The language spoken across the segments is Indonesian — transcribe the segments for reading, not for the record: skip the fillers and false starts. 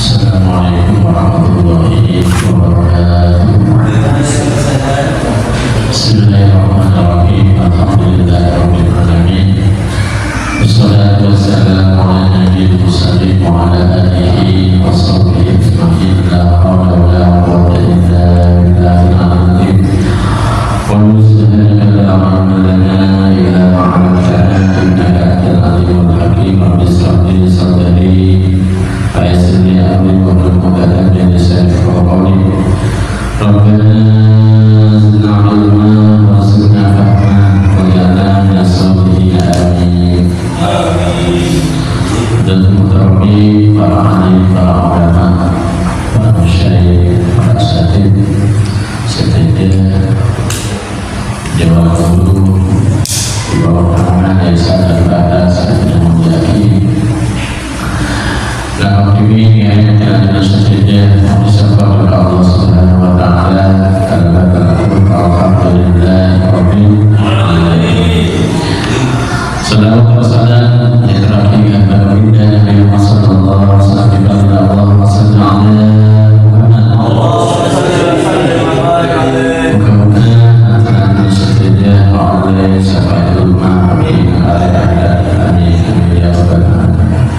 Assalamualaikum warahmatullahi wabarakatuh. Bismillahirrahmanirrahim. Alhamdulillahirabbil alamin. Wassalatu wassalamu ala nabiyil mursalin wa ala alihi wa sahbihi ajma'in. La haula wa la quwwata illa billahil azim. Wa subhanaka la ilma lana illa ma 'allamtana innaka antal alimul hakim. Rabbi shrah li sadri فيسر لي أمري واحلل عقدة من لساني يفقهوا قولي ربنا زدنا علما وارزقنا فهما واجعلنا من الصالحين آمين. Dan muhterami para ahli, para ulama, para masyayikh, para asatidz serta jawab dulu di bawah tangan yang sangat batas dan menjadi dalam diri yang tidak saja disebut oleh Allah Subhanahu wa taala karena terkabul alhamdulillah rabbil alamin. Salawat wa salam yang terakhir kepada baginda Nabi Muhammad sallallahu alaihi wasallam. Allahumma shalli ala Muhammad. Mudah-mudahan antara saja oleh sahabat ulama amin amin ya rabbal alamin.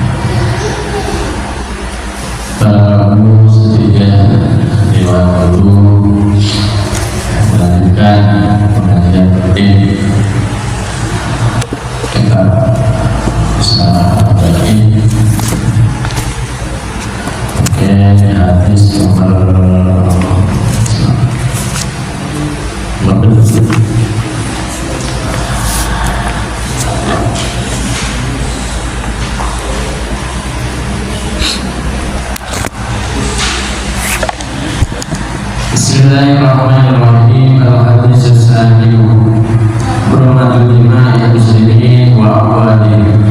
Para setia Dewan Guru melanjutkan pengajian rutin kitab Salah Bagi. Oke, hadis nomor 15. Bismillahirrahmanirrahim. Al-hadis as-sani hurmatul dima'i muslimin wa amwalihim.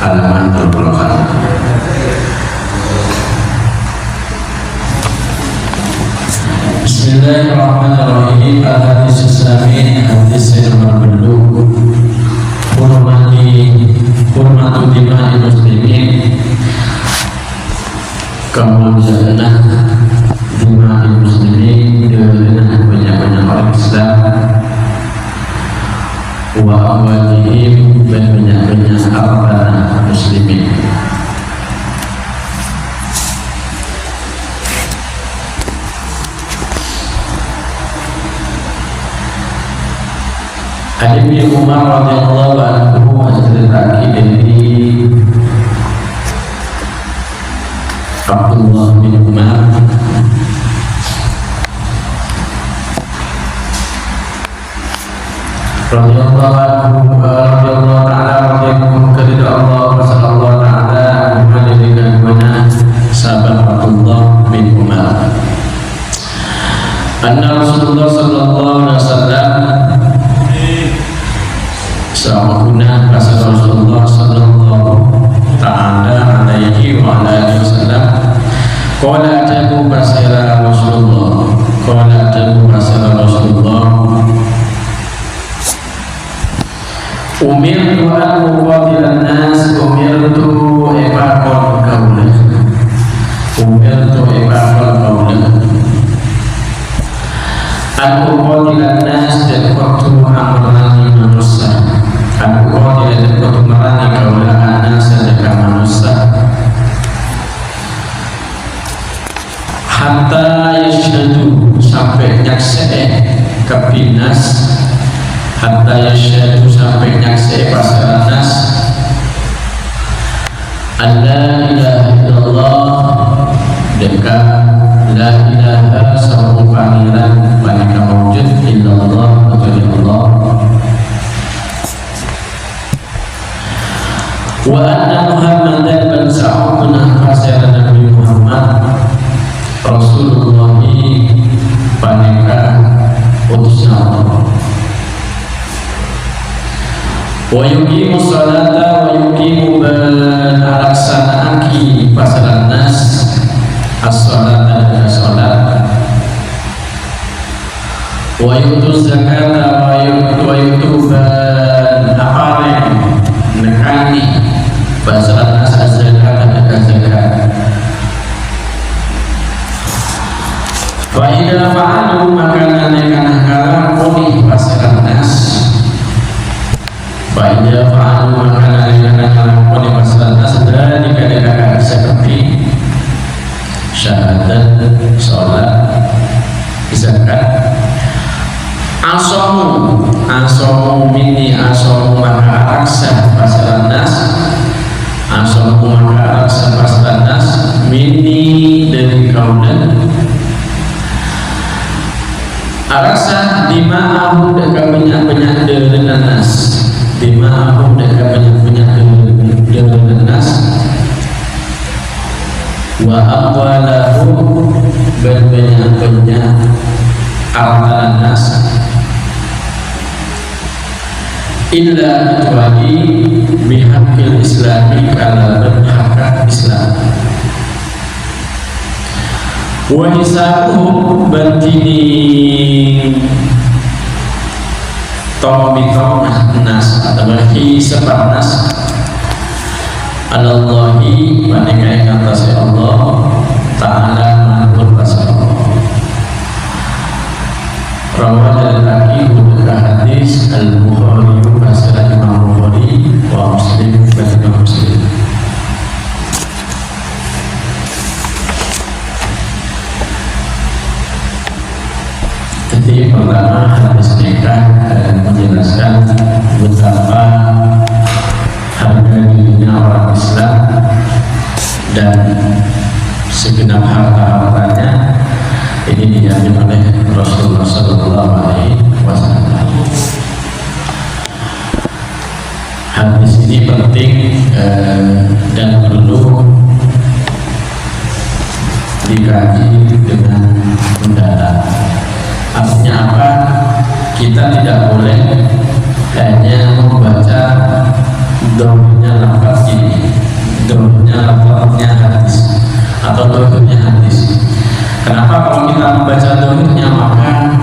Halaman 28. Bismillahirrahmanirrahim. Al-hadis as-sani, hadis yang nomor 20. Hurmatul dima'i muslimin, kemuliaan dima'i muslimin dengan banyak-banyak orang Islam, wa awalihim dan banyak-banyak harta muslimin. Ibnu Umar radhiyallahu anhu menceritakan dari Abdullah bin Umar radhiyallahu anhu kepada Allah sallallahu taala menjadikan mana sahabat Abdullah bin Umar anna Rasulullah sallallahu alaihi wasallam sahuna Rasulullah sallallahu taala alaihi wa alihi wasallam qala ataku basira Rasulullah umirtu an uqatilan nas umirtu ibaqal qawla an uqatilan nas dan waktu amrani manusia aku tidak dapat merani kaulah anak sedekah manusia hatta yashhadu sampai nyaksai kepinas hatta yashhadu sampai nyaksai pasaran nas alla ilaha illallah dekat la ilaha satu panggilan panika mawujud illallah kecuali Allah wa anna Muhammadan dan sa'uduna fasira Nabi Muhammad Rasulullah panika utusnya Allah wa yuqimu salata wa yuqimu balaksanaaki pasaran nas as-salata dan as-salat wa yu'tu zakata wa yu'tu apare nekani basaran zakat dan zakat. Wa idza fa'alu maka nalikana ngalakoni basaran nas. Wa idza fa'alu maka nalikana ngalakoni basaran nas dari kadang seperti syahadat, sholat, zakat. Asomu mini asomu maka aksa pasaran nas. Asomu maka aksa pasaran nas mini dari kaulan. Arasa dima'ahu dekat banyak-banyak dengan nas. Dima'ahu dekat banyak-banyak dengan nas. Wa aqwalahu banyak-banyak harta nas. Illa kecuali bihaqil islami kalau berhak Islam. Wa hisabuhum bantini tomah nas atau hisab nas Allahi manikai kata Allah Ta'ala menurut bahasa Allah. Rawat al-Laki udhaka hadis al-Bukhari bahasa Imam Bukhari wa Muslim bahasa Muslim. Jadi pertama hadis nikah menjelaskan betapa harga dirinya orang Islam dan segenap harta-hartanya ini dijamin oleh Rasulullah SAW. Hadis ini penting dan perlu dikaji dengan mendalam. Artinya apa? Kita tidak boleh hanya membaca dohirnya lafaz ini, dohirnya lafaznya hadis atau dohirnya hadis. Kenapa? Kalau kita membaca dohirnya maka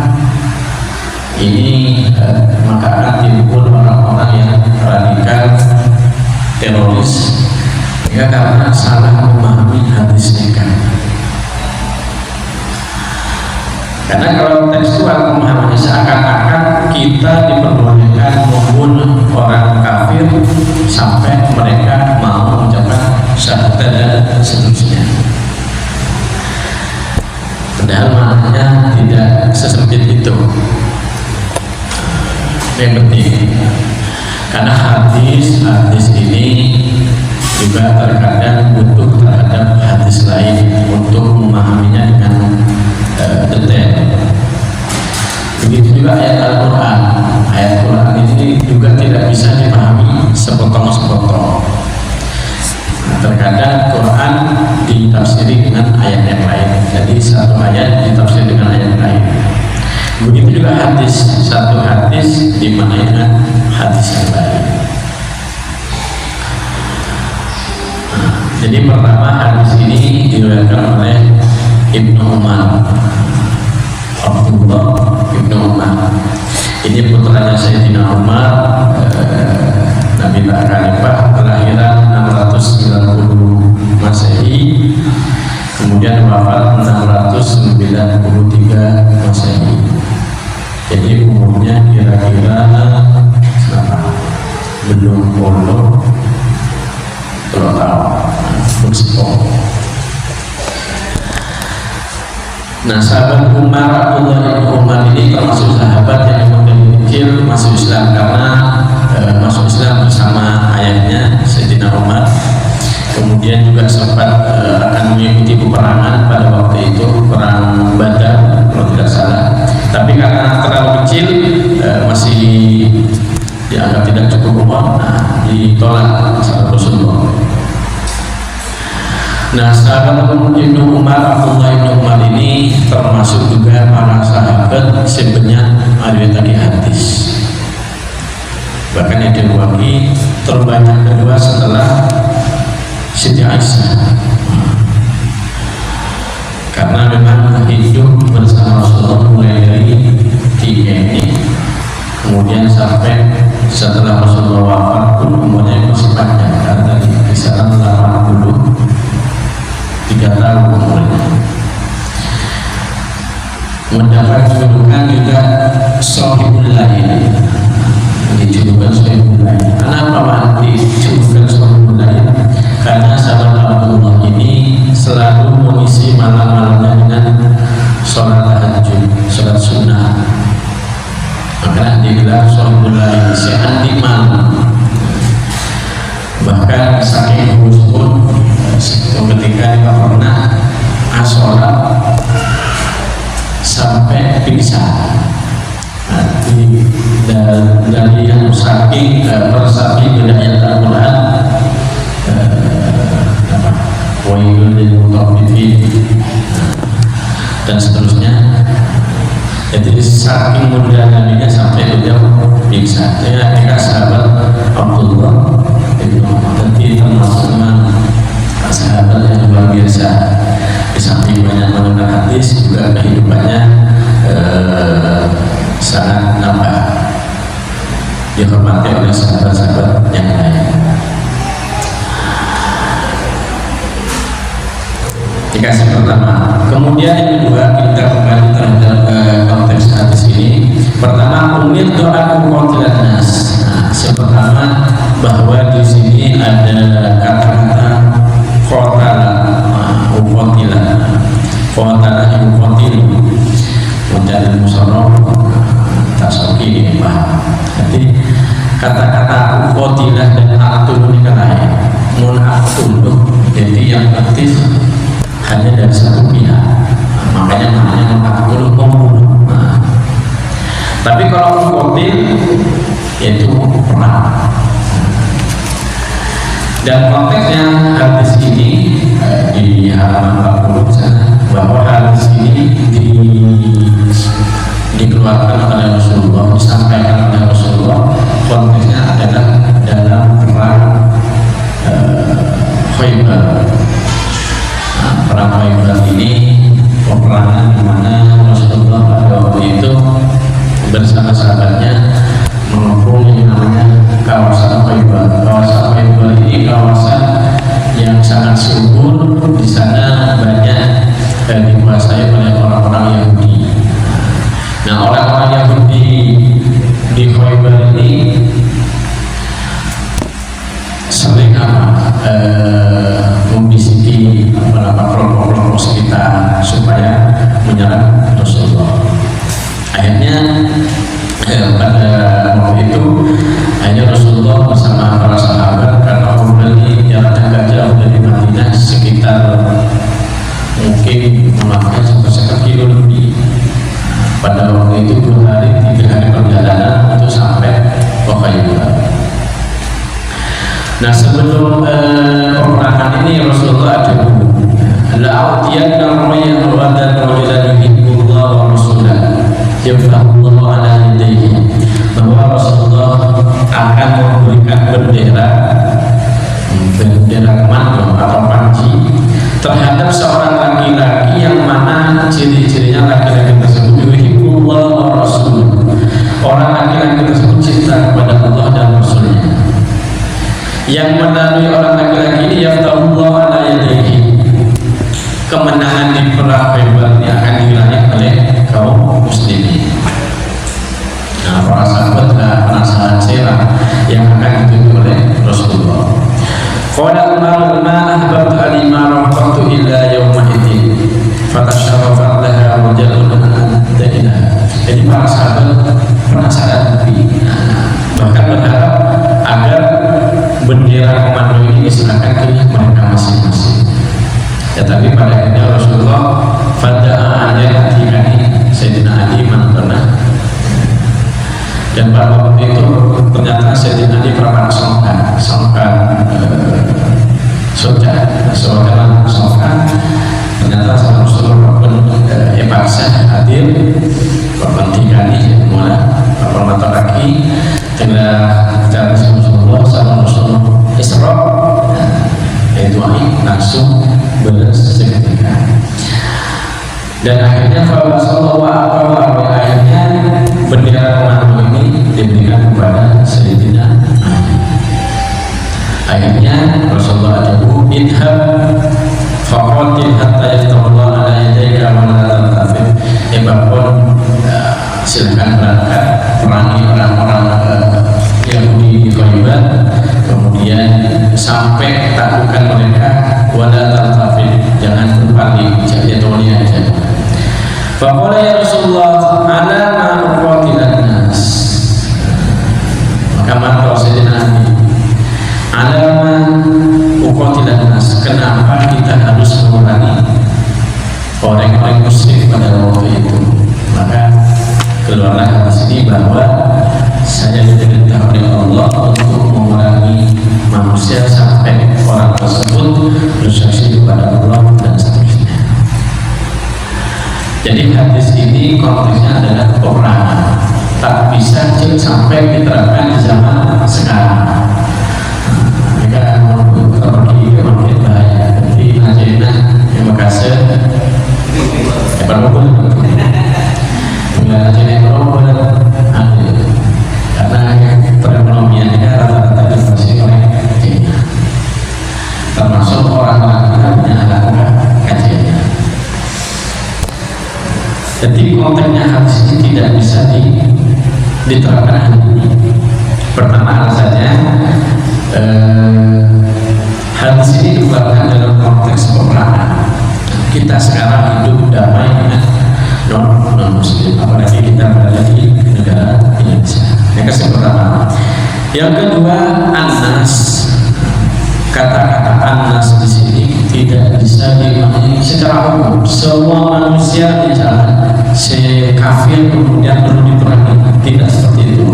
ini maka akan timbul orang-orang yang radikal, teroris, ya karena salah memahami hadis nikah. Karena kalau tekstual pemahamannya seakan-akan kita diperbolehkan membunuh orang kafir sampai mereka mau mengucapkan syahadat dan seterusnya. Padahal maknanya tidak sesempit itu. Yang penting, karena hadis ini juga terkadang butuh terhadap hadis lain untuk memahaminya dengan detail. Begitu juga ayat Al-Quran. Ayat Quran ini juga tidak bisa dipahami sepotong-sepotong. Terkadang Quran ditafsiri dengan ayat yang lain. Jadi satu ayat ditafsir dengan ayat lain. Begitu juga hadis, satu hadis dimaknai dengan hadis yang lain. Jadi pertama hadis ini diriwayatkan oleh Ibnu Umar, Abdullah Ibnu Umar. Ini putranya Sayyidina Umar, Nabi Khalifah, kelahiran 690 Masehi, kemudian wafat 693 Masehi. Jadi umurnya kira-kira belum puluh tahun. Nah, sahabat Umar, Abdullah bin Umar ini termasuk sahabat yang memang kecil masuk Islam karena masuk Islam bersama ayahnya Sayyidina Umar. Kemudian juga sempat akan mengikuti peperangan pada waktu itu, perang Badar kalau tidak salah. Tapi karena terlalu kecil masih dianggap tidak cukup umur, nah ditolak sahabat Rasulullah. Nah, sahabat Ibnu Umar, Abdullah Ibnu Umar ini termasuk juga para sahabat sebenarnya riwayat tadi hadis. Bahkan yang diwakili terbanyak kedua setelah Siti Aisyah. Karena memang hidup bersama Rasulullah mulai dari ini, kemudian sampai setelah Rasulullah wafat pun umurnya masih panjang, dari kisaran 83 tahun umurnya. Mendapat julukan juga Shahibul Lail, dijulukan Shahibul Lail. Kenapa dijulukan Shahibul Lail? Karena sahabat Abdullah ini selalu mengisi malam-malamnya dengan sholat tahajud, sholat sunnah. Maka digelar Shahibul Lail, seanti malam. Bahkan saking khusyuk ketika dia pernah sholat sampai pingsan. Dari yang saking meresapi bedanya Al-Quran, wailul lil mutaffifin dan seterusnya. Jadi saking mudah Nabi-nya sampai beliau pingsan. Ketika sahabat Abdullah itu termasuk sahabat yang luar biasa. Di samping banyak mengenal hadis, juga kehidupannya sangat nambah, dihormati oleh sahabat-sahabat yang lain. Dikasih pertama. Kemudian yang kedua, kita kembali terhadap konteks hadis ini. Pertama, umir doa qatilan nas. Yang pertama, bahwa di sini ada kata-kata qatala, qatala yang qatil, menjadi musarraf tasoki paham. Jadi kata-kata qatilah dan aktul ini kan lain. Mun aktul, jadi yang aktif hanya dari satu pihak, makanya namanya aktul membunuh. Tapi kalau qatil yaitu perang. Dan konteksnya hadis ini di halaman 40 sana, bahwa hadis ini dikeluarkan oleh Rasulullah, disampaikan oleh Rasulullah. Konteksnya adalah dalam perang Khaybar. Perang Khaybar ini peperangan di mana Rasulullah pada waktu itu bersama sahabatnya mengepung yang namanya kawasan Khaybar. Kawasan Khaybar ini kawasan yang sangat subur. Di sana banyak dikuasai oleh orang-orang Yahudi. Nah, orang-orang Yahudi di Khaybar ini sering membisiki kelompok-kelompok sekitar supaya menyerang Rasulullah. Akhirnya pada waktu itu Rasulullah bersama para sahabat, karena kembali jaraknya agak jauh dari Madinah, sekitar mungkin memakai sekitar kilo lebih. Pada waktu itu 2 hari 3 hari perjalanan untuk sampai ke Khaybar. Nah, sebelum peperangan ini Rasulullah ada la'utiyanna rayyan wa dan rajulan yuhibbullah wa rasulah yafahullahu ala yadayhi, bahwa Rasulullah akan memberikan bendera komando atau panji terhadap seorang laki-laki yang mana ciri-cirinya laki-laki tersebut yuhibbullah wa rasulah, orang laki-laki tersebut cinta kepada Allah dan Rasulnya. Yang melalui orang laki-laki ini yaftahullah ala yadayhi, kemenangan di perang Khaybar ini akan diraih oleh kaum muslimin. Nah, para sahabat penasaran serah yang akan dituju oleh Rasulullah. Qala Umar ma ahbabtu alima rafaqtu illa yawma idin fatasharrafat laha wajalun antaina. Jadi para sahabat penasaran bahkan berharap agar bendera komando ini diserahkan ke mereka masing-masing. Tetapi pada akhirnya Rasulullah fada'a alayhi Sayyidina Ali pernah, dan pada waktu itu ternyata Sayyidina Ali pernah songkan ternyata Rasulullah pun paksa hadir kepentingan mulai beberapa lagi telah bicara Rasulullah sama Rasulullah Isra, yaitu langsung berseketika. Dan akhirnya akhirnya bendera komando ini diberikan kepada Sayyidina Ali. Akhirnya Rasulullah ajabu idhab faqatil hatta yaftarullah ala yadayka wa la tantafid. Pun silakan berangkat perangi orang-orang Yahudi di Khaybar, kemudian sampai taklukkan mereka, wala tantafid, jangan berbalik, jatuhnya aja. Faqala ya Rasulullah ala ma uqatilan nas. Maka marah Sayyidina Ali, ala ma uqatilan nas, kenapa kita harus memerangi orang-orang musyrik pada waktu itu? Maka keluarlah hadis ini bahwa saya diperintah oleh Allah untuk memerangi manusia sampai orang tersebut bersaksi kepada Allah dan seterusnya. Jadi hadis ini konteksnya adalah peperangan, tak bisa sampai diterapkan di zaman sekarang. Mereka pergi ke Masjid bahaya, jadi Najina yang Makassar berhubung dengan Najina berhubung karena perekonomiannya rata-rata dibatasi oleh China, termasuk orang-orang yang melakukan kajiannya. Jadi konteksnya hadis ini tidak bisa diterapkan hari ini. Pertama alasannya hadis ini dikeluarkan dalam konteks peperangan. Kita sekarang hidup damai dengan non-muslim, apalagi kita berada di negara Indonesia. Yang pertama. Yang kedua, Anas. Kata-kata Anas di sini tidak bisa dimahami secara umum. Semua manusia misalnya si kafir kemudian perlu diperangi, tidak seperti itu.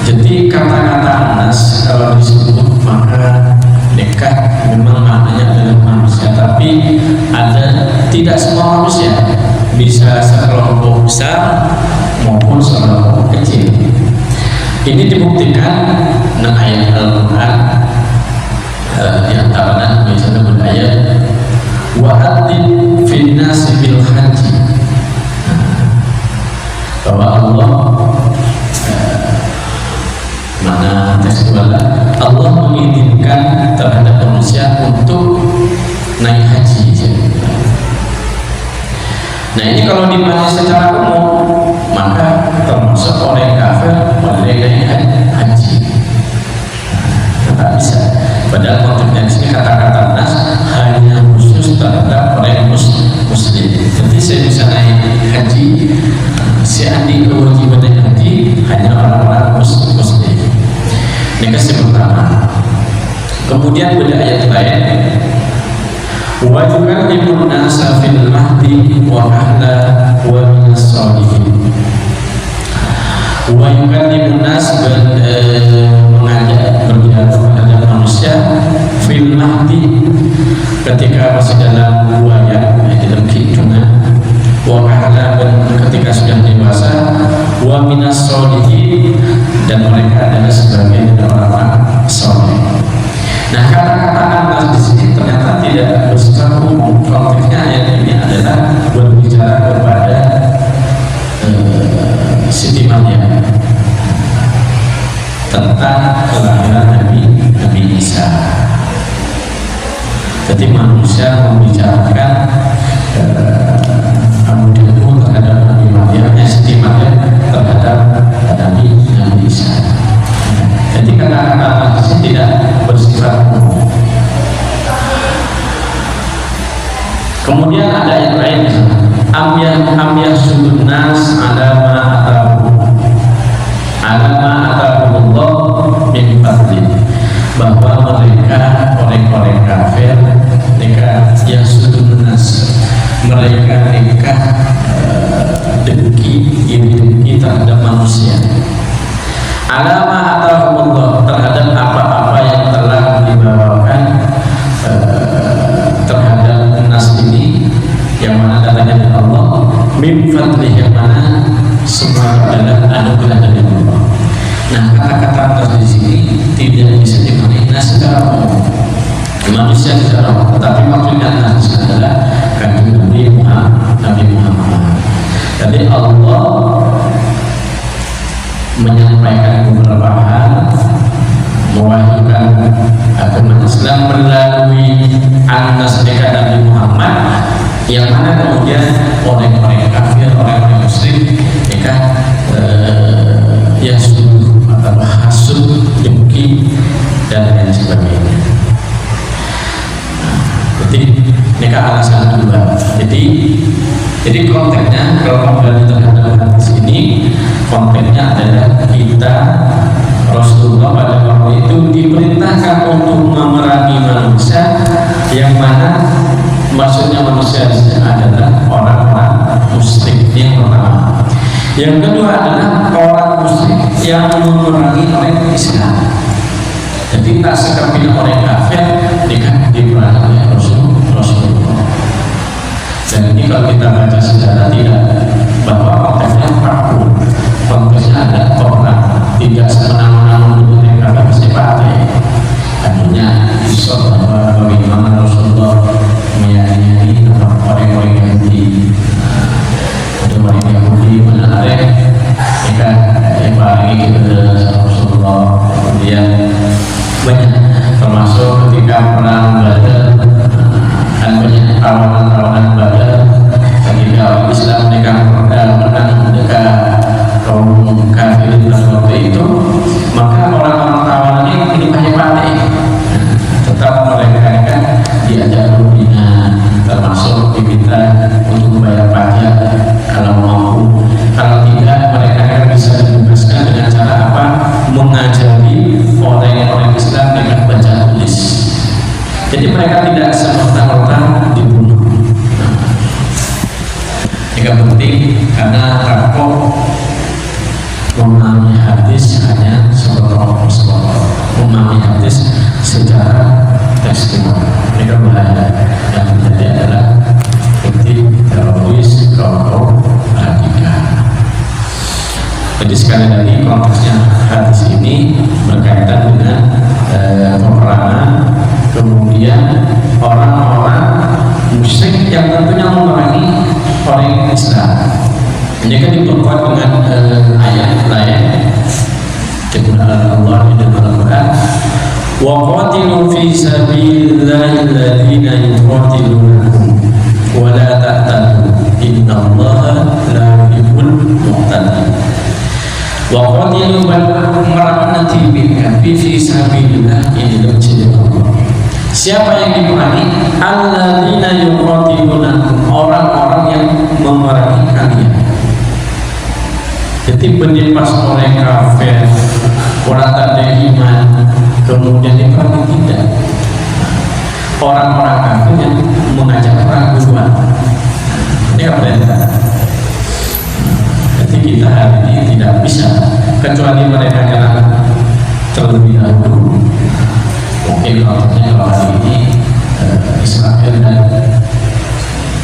Jadi kata-kata Anas kalau disebut maka dekat memang maknanya adalah manusia, tapi ada tidak semua manusia, bisa sekelompok besar maupun sekelompok kecil. Ini dibuktikan dengan ayat Al-Quran di antaranya misalnya ayat wa'adzin fin nasi bil haji, bahwa Allah mana tekstualnya Allah mengizinkan terhadap manusia untuk naik haji. Nah ini kalau dimana secara umum maka termasuk orang kafir boleh naik haji. Tidak bisa. Padahal konteksnya di sini kata-kata nas hanya khusus terhadap orang muslim. Jadi saya bisa naik haji, si andi kewajiban naik haji hanya orang-orang muslim. Ini yang pertama. Kemudian pada ayat lain, wa yukallimun nasa fil mahdi wa ahla wa minas sholihin. Wa yukallimun nas mengajak berdialog kepada manusia fil mahdi ketika masih dalam buaya, dalam kandungan, wa ahla dan ketika sudah dewasa, wa minas sholihin dan mereka adalah sebagian dari orang-orang soleh. Nah kata-kata Anas di sini ternyata tidak bersifat umum. Konteksnya ayat ini adalah berbicara kepada Siti Maryam tentang kelahiran Nabi Isa. Jadi manusia membicarakan Abu Dhabi terhadap Nabi Maryam, Siti Maryam terhadap Nabi Isa. Jadi kata-kata Anas tidak bersifat umum. Kemudian ada yang lain, amyah sudun nas alama atahumullah min fadlih, bahwa mereka orang-orang kafir, mereka yang sudun nas, mereka dengki terhadap manusia. Alama atahumullah, terhadap apa-apa yang telah dibawakan terhadap nas ini, yang mana datangnya dari Allah, min fadlih, yang mana semua adalah anugerah dari Allah. Nah kata-kata atas di sini tidak bisa dimaknai secara umum. manusia secara umum, tetapi maksudnya hadis adalah kanjeng Nabi Muhammad. Jadi Allah menyampaikan beberapa hal, mewahyukan agama Islam melalui anas mereka Nabi Muhammad, yang mana kemudian orang-orang kafir, orang-orang musyrik mereka yasud atau hasud, dengki dan lain sebagainya. Jadi mereka alasan dua. Jadi konteksnya kalau kembali terhadap hadis ini, konteksnya adalah kita Rasulullah pada waktu itu diperintahkan untuk memerangi manusia, yang mana maksudnya manusia adalah orang-orang musyrik yang pertama. Yang kedua adalah orang musyrik yang memerangi orang Islam. Jadi tak sekali orang kafir diperangi oleh Rasulullah. Dan ini kalau kita baca sejarah tidak bahwa konteksnya takut, konteksnya ada perang, tidak semena-mena untuk mereka pasti pakai. Artinya kisah bahwa bagaimana Rasulullah menyayangi orang-orang Yahudi, orang Yahudi menarik mereka yang paling kepada Rasulullah. Kemudian banyak, termasuk ketika perang Badar, dan banyak tawanan-tawanan Badar ketika orang Islam menang dekat kaum kafirin pada waktu itu, maka orang-orang tawanan ini pakai tetap mereka diajak berbina, termasuk diminta untuk membayar pajak kalau mampu, kalau tidak mereka bisa dibebaskan dengan cara apa? Mengajari orang-orang Islam dengan baca tulis. Jadi mereka tidak serta-merta dibunuh. Yang penting karena takut memahami hadis hanya memahami hadis secara testimoni. Mereka bahaya yang terjadi adalah seperti teroris, kelompok radikal. Jadi sekali lagi konteksnya hadis ini berkaitan dengan peperangan, kemudian orang-orang musyrik yang tentunya memerangi orang Islam. Ini kan diperkuat dengan ayat lain. Allah di dalam Al-Quran, wa qatilu fi sabilillahi alladziina yuqatilunakum wa la ta'tadu innallaha la yuhibbul mu'tadin. Wa qatilu meranati bika fi sabilillah, ini lebih Allah. Siapa yang diperangi? Alladzina yuqatilunakum, orang-orang yang memerangi kalian. Jadi penimpas orang kafir, orang tak ada iman, kemudian diperangi tidak. Orang-orang kafir yang mengajak perang duluan. Ini apa ya? Jadi kita hari ini tidak bisa, kecuali mereka yang terlebih dahulu. Mungkin kalau hari ini Israel dan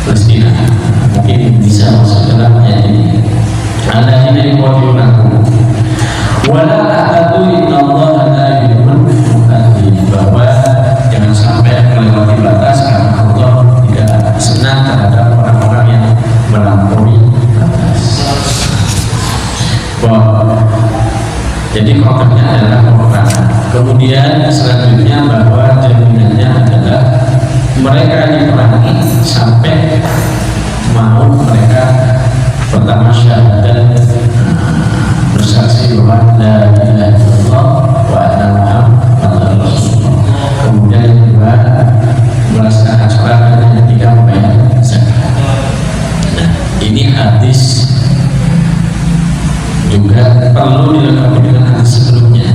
Palestina mungkin bisa masuk dalam ayat ini. Alladzina yuqatilunakum wa la ta'tadu innallaha la yuhibbul mu'tadin, bahwa jangan sampai melewati batas karena Allah tidak senang terhadap orang-orang yang melampaui batas. Jadi konteksnya adalah peperangan. Kemudian selanjutnya bahwa jaminannya adalah mereka diperangi sampai mau mereka pertama syahadat, bersaksi bahwa la ilaha illallah wa anna muhammadar rasulullah. Kemudian yang kedua melaksanakan sholat, dan yang ketiga membayar zakat. Nah, ini hadis juga perlu dilengkapi dengan hadis sebelumnya.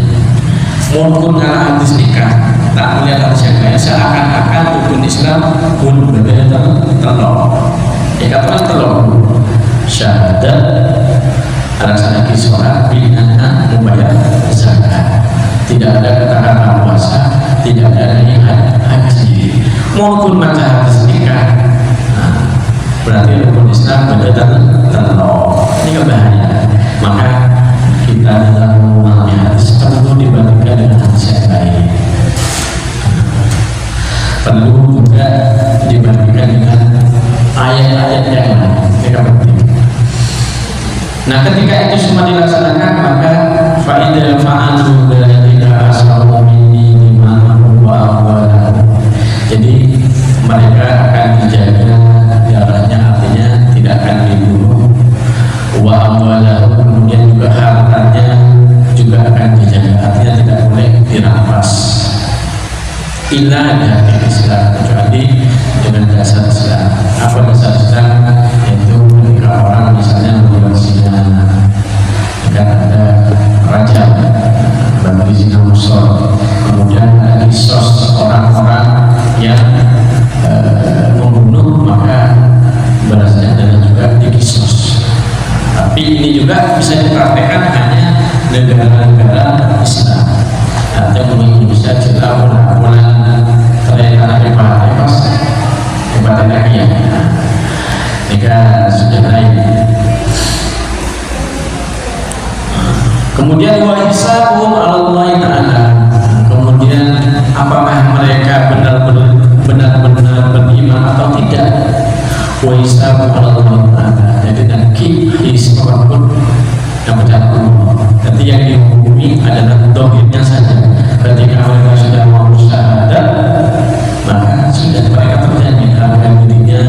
Maupun karena hadis nikah tak melihat hadis yang lain, seakan-akan rukun Islam pun berbeda telur. Ya katakan telur. Syahadat, melaksanakan sholat, binana, membayar zakat. Tidak ada ketaatan puasa, tidak ada niat haji. Maupun baca hadis nikah, berarti rukun Islam berbeda telur. Ini bahaya. Maka kita dalam memahami hadis perlu dibandingkan dengan hadis yang lain. illa dari Islam, kecuali dengan dasar Islam. Apa dasar Islam? Yaitu ketika orang misalnya membuat zina, dan ada raja bagi zina musol, kemudian ada kisos orang-orang yang membunuh, maka balasnya adalah juga dikisos. Tapi ini juga bisa dipraktekkan hanya negara-negara Islam. Atau mungkin bisa cerita bulan-bulan terlihat hebat lagi ya. Jika sudah lain. Kemudian wa hisabuhum 'ala Allah Ta'ala. Kemudian apakah mereka benar-benar beriman atau tidak? Wa hisabuhum 'ala Allah Ta'ala. Jadi nanti hisabun yang berjatuh. Nanti yang dihukumi adalah dohirnya saja. Ketika mereka sudah mau syahadat, maka sudah mereka terjamin harga dirinya,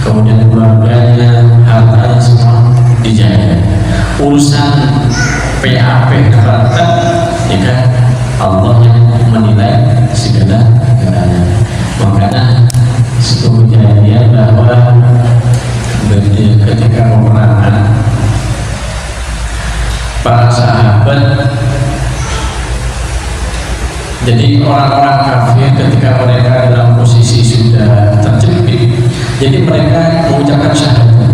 kemudian keluarganya, hartanya semua dijaga. Urusan PAP harta, jika Allah yang menilai segala-galanya. Makanya sebuah kejadian bahwa ketika peperangan para sahabat, jadi orang-orang kafir ketika mereka dalam posisi sudah terjepit, jadi mereka mengucapkan syahadat,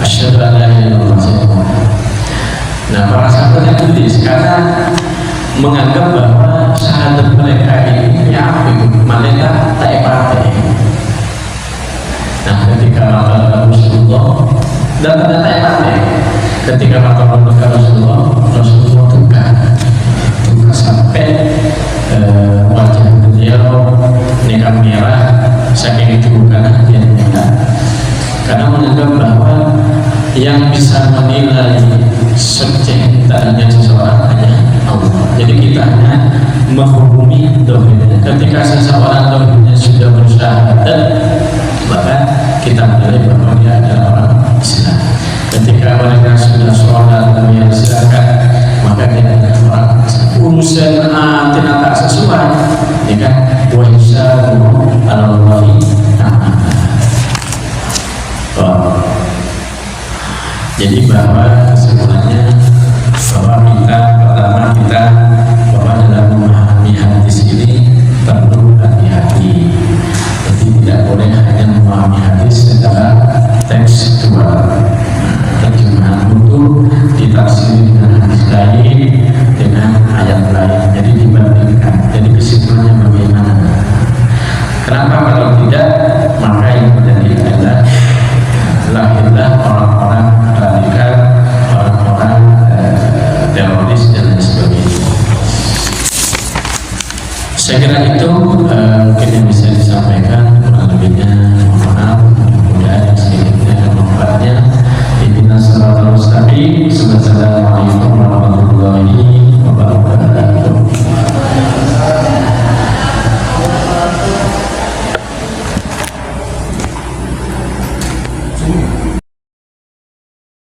asyhadu an la ilaha illallah. Nah, para sahabat yang tulis karena menganggap bahwa syahadat mereka ini ya malaikat tak pakai. Nah, ketika Rasulullah dan tak pakai, ketika Rasulullah tukar sampai wajah beliau nekam merah saking itu karena dia merah, karena menganggap bahwa yang bisa menilai secintaannya seseorang hanya Allah. Jadi kita hanya menghukumi dohirnya. Ketika seseorang dohirnya sudah bersyahadat, maka kita menilai bahwa dia adalah orang Islam. Ketika mereka sudah sholat dan yang silakan, maka dia adalah orang urusan tidak sesuai dengan wahisabu al-Allahi Ta'ala. Jadi bahwa kesimpulannya bahwa kita bahwa dalam memahami hadis ini perlu hati-hati. Jadi tidak boleh hanya memahami hadis secara tekstual.